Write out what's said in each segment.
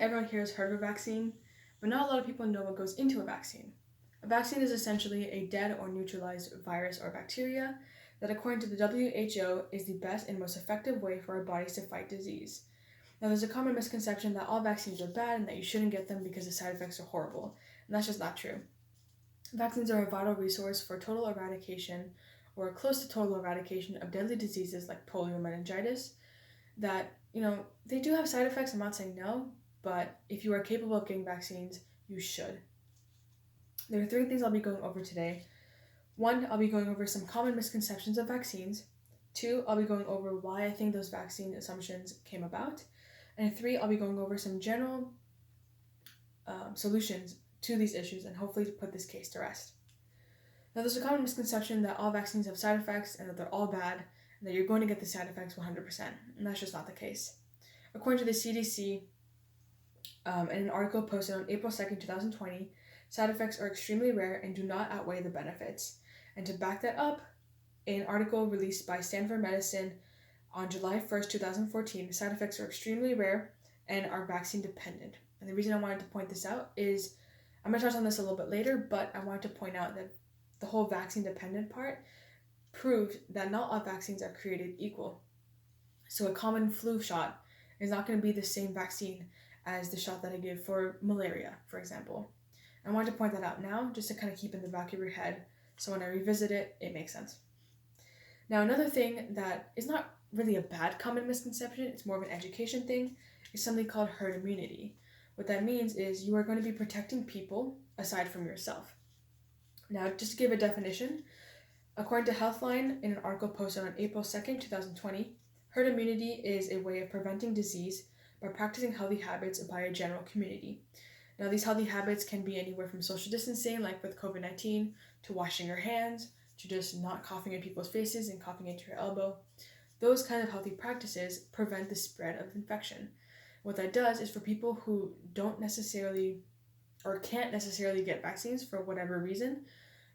everyone here has heard of a vaccine, but not a lot of people know what goes into a vaccine. A vaccine is essentially a dead or neutralized virus or bacteria that, according to the WHO, is the best and most effective way for our bodies to fight disease. Now, there's a common misconception that all vaccines are bad and that you shouldn't get them because the side effects are horrible, and that's just not true. Vaccines are a vital resource for total eradication or close to total eradication of deadly diseases like polio and meningitis that, they do have side effects. I'm not saying no, but if you are capable of getting vaccines, you should. There are three things I'll be going over today. One, I'll be going over some common misconceptions of vaccines. Two, I'll be going over why I think those vaccine assumptions came about. And three, I'll be going over some general solutions to these issues and hopefully to put this case to rest. Now, there's a common misconception that all vaccines have side effects and that they're all bad and that you're going to get the side effects 100%, and that's just not the case. According to the CDC, in an article posted on April 2nd, 2020, side effects are extremely rare and do not outweigh the benefits. And to back that up, in an article released by Stanford Medicine on July 1st, 2014, side effects are extremely rare and are vaccine dependent. And the reason I wanted to point this out is, I'm going to touch on this a little bit later, but I wanted to point out that the whole vaccine dependent part proved that not all vaccines are created equal. So a common flu shot is not going to be the same vaccine as the shot that I give for malaria, for example. I wanted to point that out now just to kind of keep in the back of your head so when I revisit it, it makes sense. Now, another thing that is not really a bad common misconception, it's more of an education thing, is something called herd immunity. What that means is you are going to be protecting people aside from yourself. Now, just to give a definition, according to Healthline, in an article posted on April 2nd, 2020, herd immunity is a way of preventing disease by practicing healthy habits by a general community. Now, these healthy habits can be anywhere from social distancing, like with COVID-19, to washing your hands, to just not coughing in people's faces and coughing into your elbow. Those kind of healthy practices prevent the spread of infection. What that does is for people who don't necessarily or can't necessarily get vaccines for whatever reason,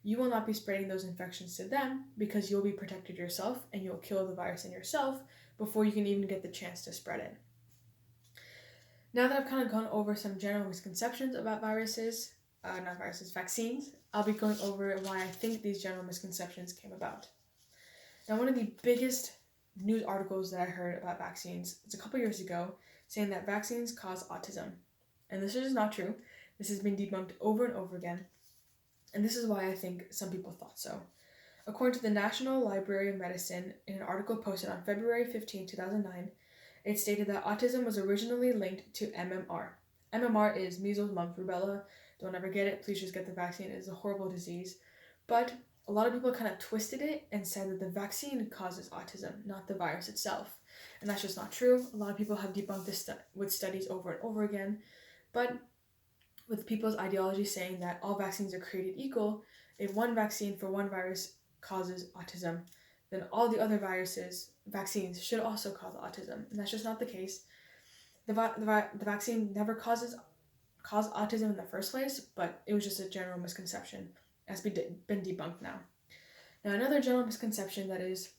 you will not be spreading those infections to them because you'll be protected yourself and you'll kill the virus in yourself before you can even get the chance to spread it. Now that I've kind of gone over some general misconceptions about vaccines, I'll be going over why I think these general misconceptions came about. Now, one of the biggest news articles that I heard about vaccines, it's a couple years ago, saying that vaccines cause autism. And this is just not true. This has been debunked over and over again. And this is why I think some people thought so. According to the National Library of Medicine, in an article posted on February 15, 2009, it stated that autism was originally linked to MMR. MMR is measles, mumps, rubella. Don't ever get it. Please just get the vaccine. It is a horrible disease. But a lot of people kind of twisted it and said that the vaccine causes autism, not the virus itself. And that's just not true. A lot of people have debunked this with studies over and over again. But with people's ideology saying that all vaccines are created equal, if one vaccine for one virus causes autism, then all the other vaccines should also cause autism. And that's just not the case. The vaccine never caused autism in the first place, but it was just a general misconception that's been debunked now. Now, another general misconception that is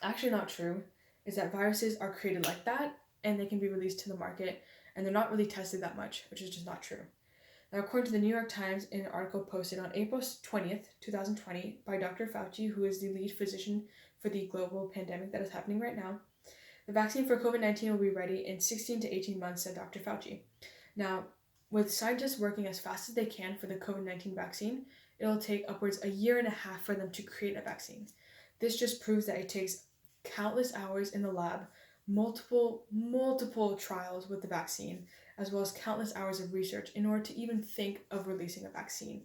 actually not true is that viruses are created like that and they can be released to the market and they're not really tested that much, which is just not true. Now, according to the New York Times, in an article posted on April 20th, 2020 by Dr. Fauci, who is the lead physician for the global pandemic that is happening right now, the vaccine for COVID-19 will be ready in 16 to 18 months, said Dr. Fauci. Now, with scientists working as fast as they can for the COVID-19 vaccine, it'll take upwards a year and a half for them to create a vaccine. This just proves that it takes countless hours in the lab, multiple trials with the vaccine, as well as countless hours of research in order to even think of releasing a vaccine.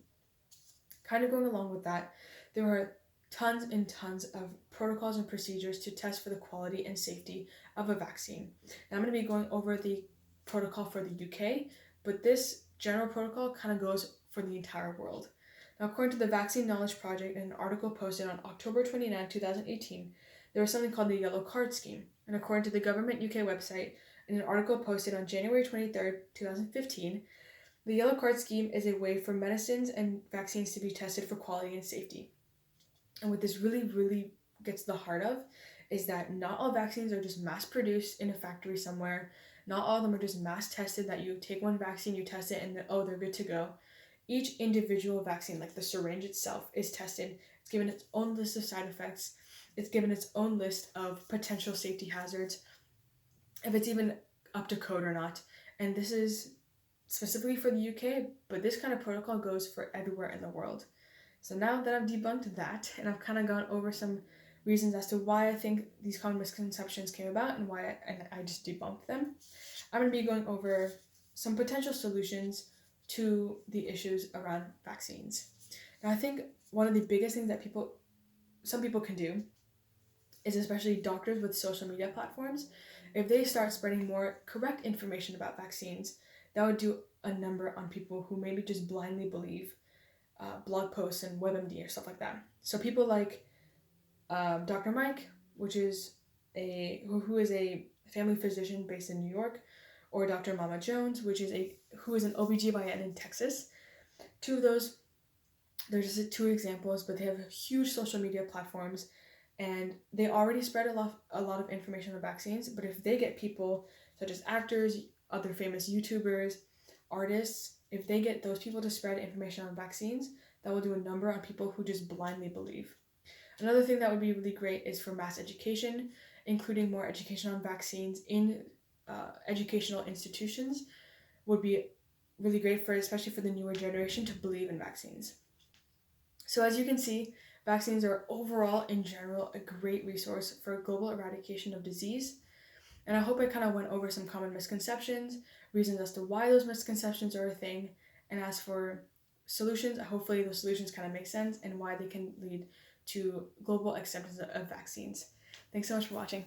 Kind of going along with that, there are tons and tons of protocols and procedures to test for the quality and safety of a vaccine. Now, I'm going to be going over the protocol for the UK, but this general protocol kind of goes for the entire world. Now, according to the Vaccine Knowledge Project, in an article posted on October 29, 2018, there was something called the Yellow Card Scheme. And according to the Government UK website, in an article posted on January 23, 2015, the Yellow Card Scheme is a way for medicines and vaccines to be tested for quality and safety. And what this really gets to the heart of is that not all vaccines are just mass-produced in a factory somewhere Not all of them are just mass tested that you take one vaccine, you test it, and then, oh, they're good to go. Each individual vaccine, like the syringe itself, is tested. It's given its own list of side effects. It's given its own list of potential safety hazards, if it's even up to code or not. And this is specifically for the UK, but this kind of protocol goes for everywhere in the world. So now that I've debunked that, and I've kind of gone over some reasons as to why I think these common misconceptions came about and why I just debunked them, I'm going to be going over some potential solutions to the issues around vaccines. And I think one of the biggest things that some people can do is, especially doctors with social media platforms, if they start spreading more correct information about vaccines, that would do a number on people who maybe just blindly believe blog posts and WebMD or stuff like that. So people like Dr. Mike, who is a family physician based in New York, or Dr. Mama Jones, who is an OBGYN in Texas. Two of those, there's just two examples, but they have huge social media platforms, and they already spread a lot of information on vaccines. But if they get people such as actors, other famous YouTubers, artists, if they get those people to spread information on vaccines, that will do a number on people who just blindly believe. Another thing that would be really great is for mass education, including more education on vaccines in educational institutions would be really great especially for the newer generation to believe in vaccines. So as you can see, vaccines are overall, in general, a great resource for global eradication of disease. And I hope I kind of went over some common misconceptions, reasons as to why those misconceptions are a thing, and as for solutions, hopefully those solutions kind of make sense and why they can lead to global acceptance of vaccines. Thanks so much for watching.